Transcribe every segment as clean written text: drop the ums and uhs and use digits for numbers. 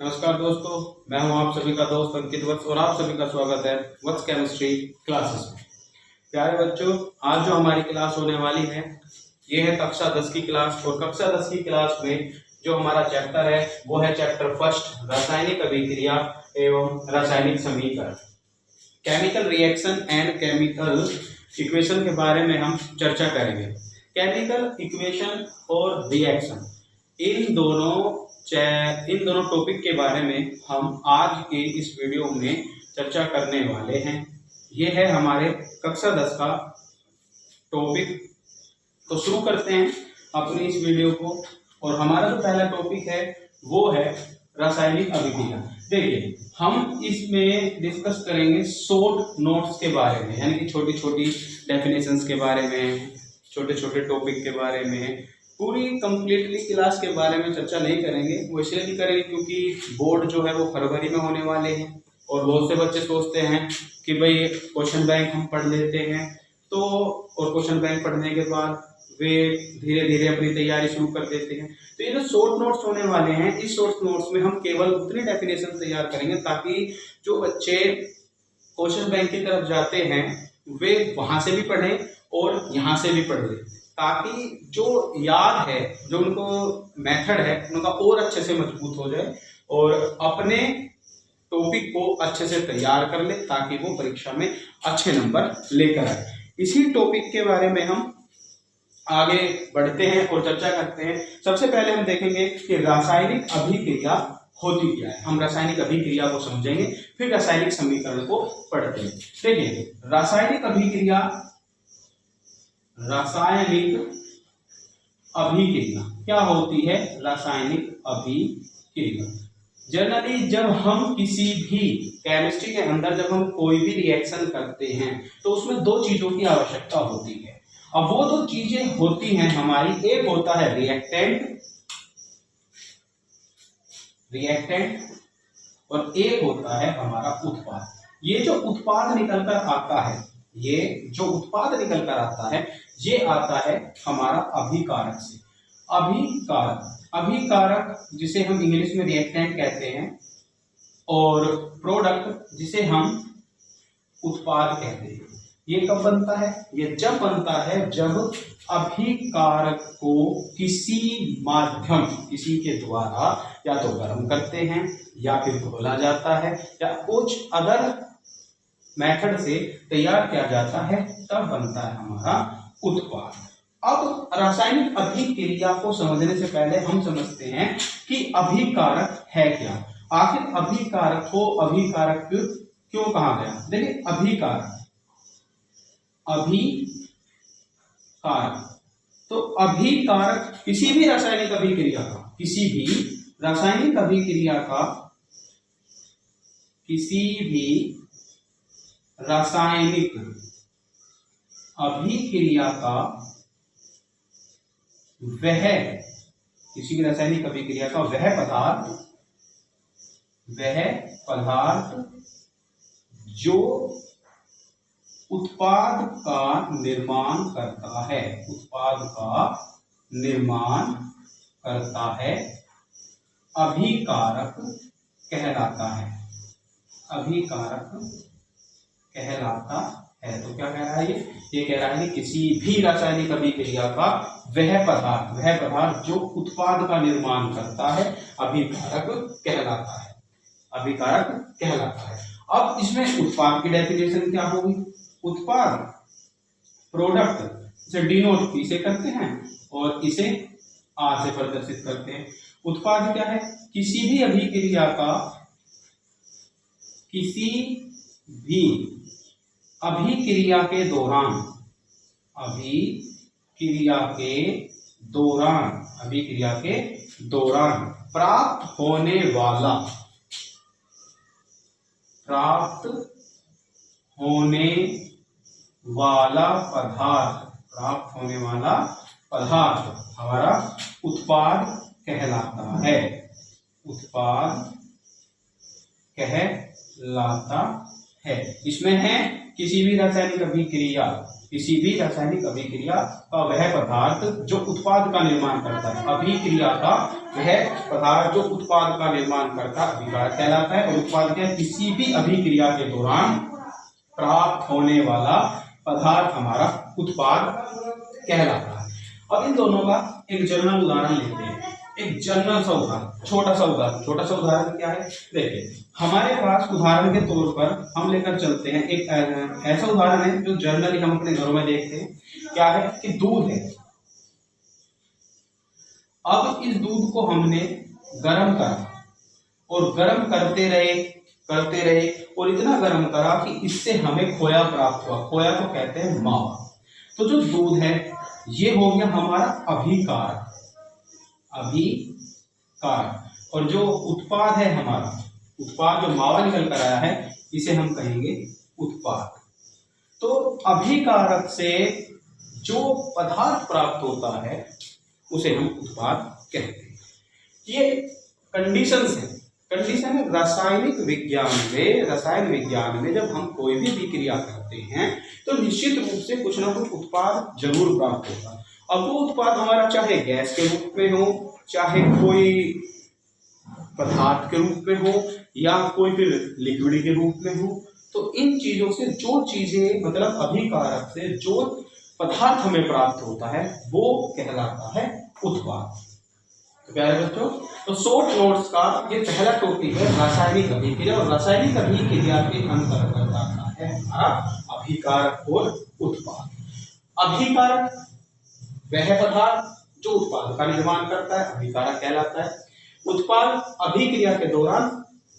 नमस्कार दोस्तों, मैं हूं आप सभी का दोस्त अंकित वत्स और आप सभी का स्वागत है वत्स केमिस्ट्री क्लासेस में। प्यारे बच्चों, आज जो हमारी क्लास होने वाली है ये है कक्षा 10 की क्लास। और कक्षा 10 की क्लास में जो हमारा चैप्टर है वो है चैप्टर फर्स्ट, रासायनिक अभिक्रिया एवं रासायनिक समीकरण। Chemical reaction and chemical equation के बारे में हम चर्चा करेंगे। केमिकल इक्वेशन और रिएक्शन इन दोनों टॉपिक के बारे में हम आज के इस वीडियो में चर्चा करने वाले हैं। ये है हमारे कक्षा 10 का टॉपिक। तो शुरू करते हैं अपनी इस वीडियो को। और हमारा जो पहला टॉपिक है वो है रासायनिक अभिक्रिया। देखिए, हम इसमें डिस्कस करेंगे शॉर्ट नोट्स के बारे में, यानी कि छोटी छोटी डेफिनेशंस के बारे में, छोटे छोटे टॉपिक के बारे में। पूरी कंप्लीटली क्लास के बारे में चर्चा नहीं करेंगे, वो इसलिए नहीं करेंगे क्योंकि बोर्ड जो है वो फरवरी में होने वाले हैं। और बहुत से बच्चे सोचते हैं कि भाई क्वेश्चन बैंक हम पढ़ लेते हैं, तो और क्वेश्चन बैंक पढ़ने के बाद वे धीरे धीरे अपनी तैयारी शुरू कर देते हैं। तो ये जो शॉर्ट नोट्स होने वाले हैं, इस शॉर्ट नोट्स में हम केवल उतनी डेफिनेशन तैयार करेंगे ताकि जो बच्चे क्वेश्चन बैंक की तरफ जाते हैं वे वहां से भी पढ़ें और यहाँ से भी पढ़ लें, ताकि जो याद है, जो उनको मेथड है उनका और अच्छे से मजबूत हो जाए और अपने टॉपिक को अच्छे से तैयार कर ले, ताकि वो परीक्षा में अच्छे नंबर लेकर आए। इसी टॉपिक के बारे में हम आगे बढ़ते हैं और चर्चा करते हैं। सबसे पहले हम देखेंगे कि रासायनिक अभिक्रिया होती क्या है। हम रासायनिक अभिक्रिया को समझेंगे, फिर रासायनिक समीकरण को पढ़ते हैं। देखिए, रासायनिक अभिक्रिया क्या होती है? रासायनिक अभिक्रिया जनरली जब हम किसी भी केमिस्ट्री के अंदर जब हम कोई भी रिएक्शन करते हैं तो उसमें दो चीजों की आवश्यकता होती है। अब वो दो चीजें होती हैं हमारी, एक होता है रिएक्टेंट और एक होता है हमारा उत्पाद। ये जो उत्पाद निकल कर आता है, ये आता है हमारा अभिकारक से। अभिकारक जिसे हम इंग्लिश में रिएक्टेंट कहते हैं, और प्रोडक्ट जिसे हम उत्पाद कहते हैं। ये कब बनता है? ये जब बनता है जब अभिकारक को किसी माध्यम, किसी के द्वारा या तो गर्म करते हैं या फिर घोला जाता है या कुछ अदर मेथड से तैयार किया जाता है, तब बनता है हमारा उत्पाद। अब रासायनिक अभिक्रिया को समझने से पहले हम समझते हैं कि अभिकारक है क्या। आखिर अभिकारक को अभिकारक क्यों कहा गया? देखिए, अभिकारक तो अभिकारक किसी भी रासायनिक अभिक्रिया का वह पदार्थ जो उत्पाद का निर्माण करता है, अभिकारक कहलाता है। तो क्या कह रहा है ये कह रहा है कि किसी भी रासायनिक अभिक्रिया का वह पदार्थ जो उत्पाद का निर्माण करता है, अभिकारक कहलाता है। अब इसमें उत्पाद की डेफिनेशन क्या होगी? उत्पाद प्रोडक्ट से डिनोट पी से करते हैं और इसे आर से प्रदर्शित करते हैं। उत्पाद क्या है? किसी भी अभिक्रिया के दौरान प्राप्त होने वाला पदार्थ हमारा उत्पाद कहलाता है। इसमें है किसी भी रासायनिक अभिक्रिया का वह पदार्थ जो उत्पाद का निर्माण करता है, अभिक्रिया का वह पदार्थ जो उत्पाद का निर्माण करता है अभिकारक कहलाता है। और उत्पाद क्या है? किसी भी अभिक्रिया के दौरान प्राप्त होने वाला पदार्थ हमारा उत्पाद कहलाता है। अब इन दोनों का एक जनरल उदाहरण लेते हैं, एक जनरल सा उदाहरण, छोटा सा उदाहरण क्या है? देखिए, हमारे पास उदाहरण के तौर पर हम लेकर चलते हैं एक ऐसा उदाहरण है जो जनरली हम अपने घरों में देखते हैं। क्या है कि दूध है। अब इस दूध को हमने गर्म करा और गर्म करते रहे और इतना गर्म करा कि इससे हमें खोया प्राप्त हुआ। खोया को कहते हैं मावा। तो जो दूध है ये हो गया हमारा अभिकारक, और जो उत्पाद है हमारा, उत्पाद जो मावा निकल कर आया है इसे हम कहेंगे उत्पाद। तो अभिकारक से जो पदार्थ प्राप्त होता है उसे हम उत्पाद कहते हैं। ये कंडीशन है रासायनिक विज्ञान में जब हम कोई भी विक्रिया करते हैं तो निश्चित रूप से कुछ ना कुछ उत्पाद जरूर प्राप्त होता है। अब वो उत्पाद हमारा चाहे गैस के रूप में हो, चाहे कोई पदार्थ के रूप में हो, या कोई फिर लिक्विड के रूप में हो, तो इन चीजों से जो चीजें मतलब अभिकारक से जो पदार्थ हमें प्राप्त होता है वो कहलाता है उत्पाद। तो प्यारे बच्चों, तो शॉर्ट नोट्स का ये पहला टॉपिक है रासायनिक अभिक्रिया, और रासायनिक अभिक्रिया के अंतर्गत आता है हमारा अभिकारक और उत्पाद। अभिकारक वह पदार्थ जो उत्पाद का निर्माण करता है अभिकारक कहलाता है। उत्पाद अभिक्रिया के दौरान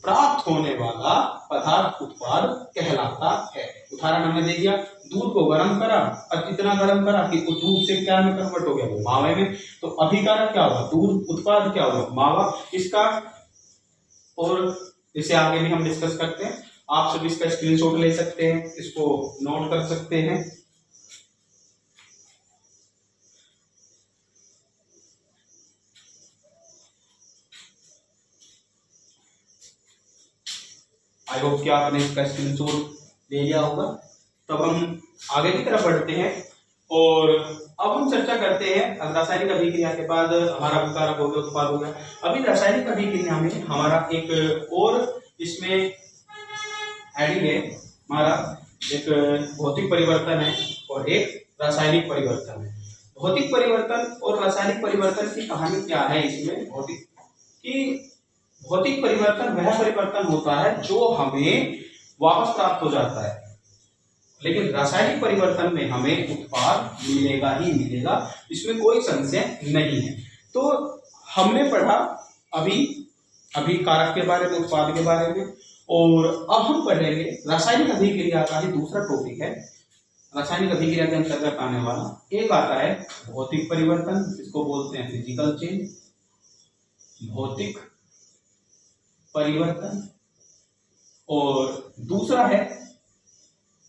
प्राप्त होने वाला पदार्थ उत्पाद कहलाता है। उदाहरण हमने दे दिया, दूध को गर्म करा और इतना गर्म करा कि वो दूध से क्या में कन्वर्ट हो गया, वो मावे में। तो अभिकारक क्या हुआ? दूध। उत्पाद क्या हुआ? मावा। इसका और इसे आगे भी हम डिस्कस करते हैं। आप सभी इसका स्क्रीनशॉट ले सकते हैं, इसको नोट कर सकते हैं। आई होप कि आपने इसका स्क्रीनशॉट ले लिया होगा। तब हम आगे की तरफ बढ़ते हैं और अब हम चर्चा करते हैं रासायनिक अभिक्रिया के बाद हमारा अभिकारक हो गया, उत्पाद हो गया। अभी रासायनिक अभिक्रिया में हमारा एक और इसमें एडिंग है, हमारा एक भौतिक परिवर्तन है और एक रासायनिक परिवर्तन है। भौतिक परिवर्तन और रासायनिक परिवर्तन की कहानी क्या है इसमें? भौतिक परिवर्तन वह परिवर्तन होता है जो हमें वापस प्राप्त हो जाता है, लेकिन रासायनिक परिवर्तन में हमें उत्पाद मिलेगा ही मिलेगा, इसमें कोई संशय नहीं है। तो हमने पढ़ा अभिकारक के बारे में, उत्पाद के बारे में, और अब हम पढ़ेंगे रासायनिक अभिक्रिया का ही दूसरा टॉपिक है। रासायनिक अभिक्रिया के अंतर्गत आने वाला एक आता है भौतिक परिवर्तन, इसको बोलते हैं फिजिकल चेंज, भौतिक परिवर्तन, और दूसरा है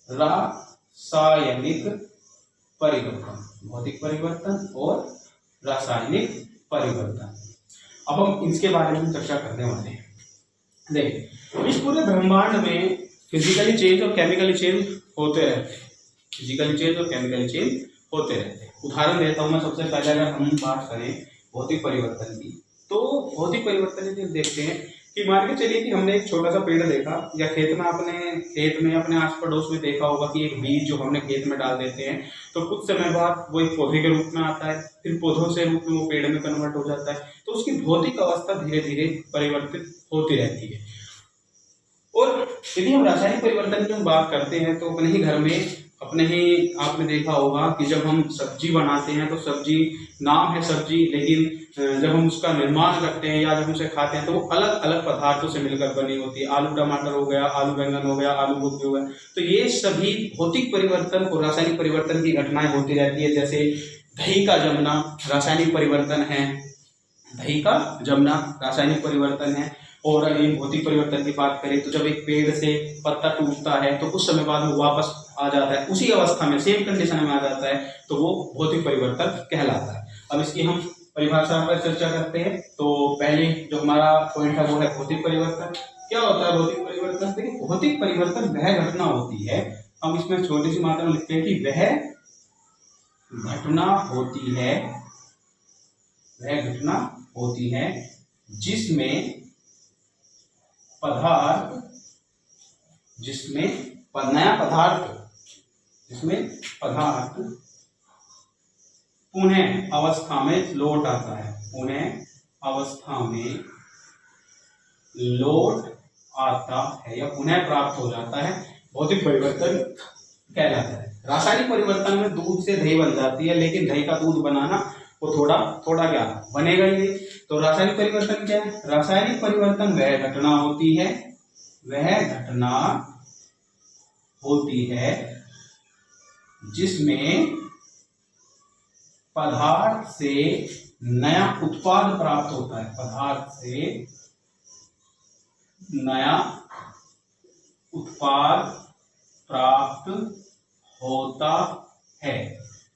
रासायनिक परिवर्तन। भौतिक परिवर्तन और रासायनिक परिवर्तन। अब हम इसके बारे में चर्चा करने वाले हैं। देखिए, इस पूरे ब्रह्मांड में फिजिकली चेंज और केमिकली चेंज होते रहते हैं। फिजिकली चेंज और केमिकली चेंज होते रहते हैं। उदाहरण देता हूँ मैं। सबसे पहले अगर हम बात करें भौतिक परिवर्तन की, तो भौतिक परिवर्तन में देखते हैं कि मान के चलिए कि हमने एक छोटा सा पेड़ देखा, या खेत में अपने आस पड़ोस में देखा होगा कि एक बीज जो हमने खेत में डाल देते हैं तो कुछ समय बाद वो एक पौधे के रूप में आता है, फिर पौधों से रूप में वो पेड़ में कन्वर्ट हो जाता है। तो उसकी भौतिक अवस्था धीरे धीरे परिवर्तित होती रहती है। और यदि हम रासायनिक परिवर्तन की बात करते हैं तो अपने ही आपने देखा होगा कि जब हम सब्जी बनाते हैं तो सब्जी नाम है सब्जी, लेकिन जब हम उसका निर्माण करते हैं या जब उसे खाते हैं तो वो अलग अलग पदार्थों से मिलकर बनी होती है। आलू टमाटर हो गया, आलू बैंगन हो गया, आलू गोभी हो गया। तो ये सभी भौतिक परिवर्तन और रासायनिक परिवर्तन की घटनाएं होती रहती है। जैसे दही का जमना रासायनिक परिवर्तन है, दही का जमना रासायनिक परिवर्तन है। और अगर भौतिक परिवर्तन की बात करें तो जब एक पेड़ से पत्ता टूटता है तो कुछ समय बाद वो वापस आ जाता है, उसी अवस्था में सेम कंडीशन में आ जाता है, तो वो भौतिक परिवर्तन कहलाता है। अब इसकी हम परिभाषा पर चर्चा करते हैं। तो पहले जो हमारा पॉइंट है वो है भौतिक परिवर्तन। क्या होता है भौतिक परिवर्तन? देखिए, भौतिक परिवर्तन वह घटना होती है हम इसमें छोटी सी मात्रा में लिखते हैं कि वह घटना होती है जिसमें पदार्थ पुनः अवस्था में लौट आता है, या पुनः प्राप्त हो जाता है, भौतिक परिवर्तन कहलाता है। रासायनिक परिवर्तन में दूध से दही बन जाती है, लेकिन दही का दूध बनाना वो थोड़ा क्या बनेगा ही नहीं। तो रासायनिक परिवर्तन क्या है? रासायनिक परिवर्तन वह घटना होती है जिसमें पदार्थ से नया उत्पाद प्राप्त होता है,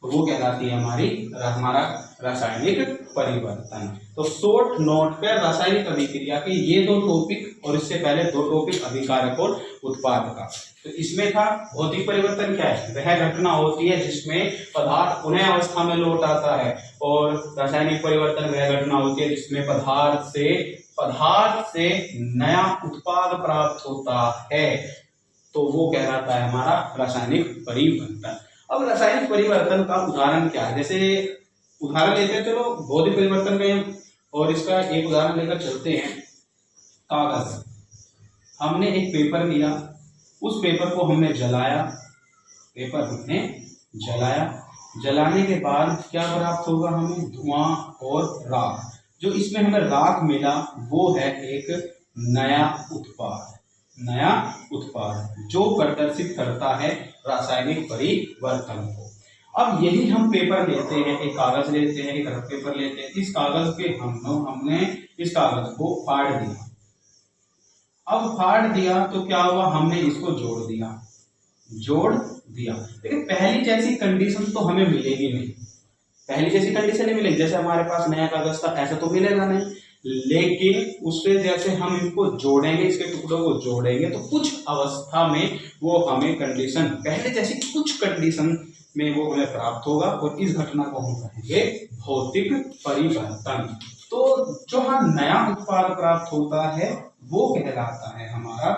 तो वो कहलाती है हमारा रासायनिक परिवर्तन। तो शॉर्ट नोट पे रासायनिक अभिक्रिया के ये 2 टॉपिक और इससे पहले 2 टॉपिक अभिकारक और उत्पाद का। तो इसमें था भौतिक परिवर्तन क्या है? वह घटना होती है जिसमें पदार्थ पुनः अवस्था में लौट आता है, और रासायनिक परिवर्तन वह घटना होती है जिसमें पदार्थ से नया उत्पाद प्राप्त होता है, तो वो कहलाता है हमारा रासायनिक परिवर्तन। अब रासायनिक परिवर्तन का उदाहरण क्या है? जैसे उदाहरण लेते हैं, चलो भौतिक परिवर्तन का, और इसका एक उदाहरण लेकर चलते हैं। कागज, हमने एक पेपर लिया, उस पेपर को हमने जलाने के बाद क्या प्राप्त होगा हमें? धुआं और राख। जो इसमें हमें राख मिला वो है एक नया उत्पाद जो प्रदर्शित करता है रासायनिक परिवर्तन को। अब यही हम पेपर लेते हैं, एक कागज लेते हैं, एक रफ पेपर लेते हैं, इस कागज के हमने इस कागज को फाड़ दिया। अब फाड़ दिया तो क्या हुआ? हमने इसको जोड़ दिया, लेकिन पहली जैसी कंडीशन तो हमें मिलेगी नहीं, जैसे हमारे पास नया कागज था ऐसा तो मिलेगा नहीं, लेकिन उससे जैसे हम इनको जोड़ेंगे, इसके टुकड़ों को जोड़ेंगे, तो कुछ अवस्था में वो हमें कंडीशन पहले जैसी कुछ कंडीशन में वो हमें प्राप्त होगा, और इस घटना को हम कहेंगे भौतिक परिवर्तन। तो जो नया उत्पाद प्राप्त होता है वो कहलाता है हमारा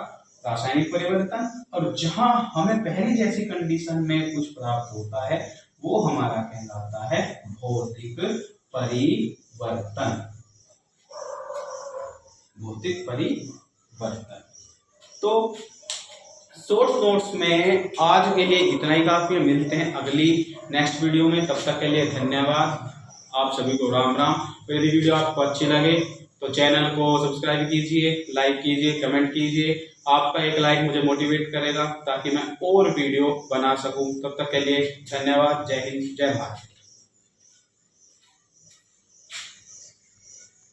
रासायनिक परिवर्तन, और जहां हमें पहली जैसी कंडीशन में कुछ प्राप्त होता है वो हमारा कहलाता है भौतिक परिवर्तन। तो शॉर्ट नोट्स में आज के लिए इतना ही काफी है। मिलते हैं अगली नेक्स्ट वीडियो में, तब तक के लिए धन्यवाद। आप सभी को राम राम। तो यदि वीडियो आपको अच्छी लगे तो चैनल को सब्सक्राइब कीजिए, लाइक कीजिए, कमेंट कीजिए। आपका एक लाइक मुझे मोटिवेट करेगा ताकि मैं और वीडियो बना सकूं। तब तक के लिए धन्यवाद। जय हिंद, जय भारत।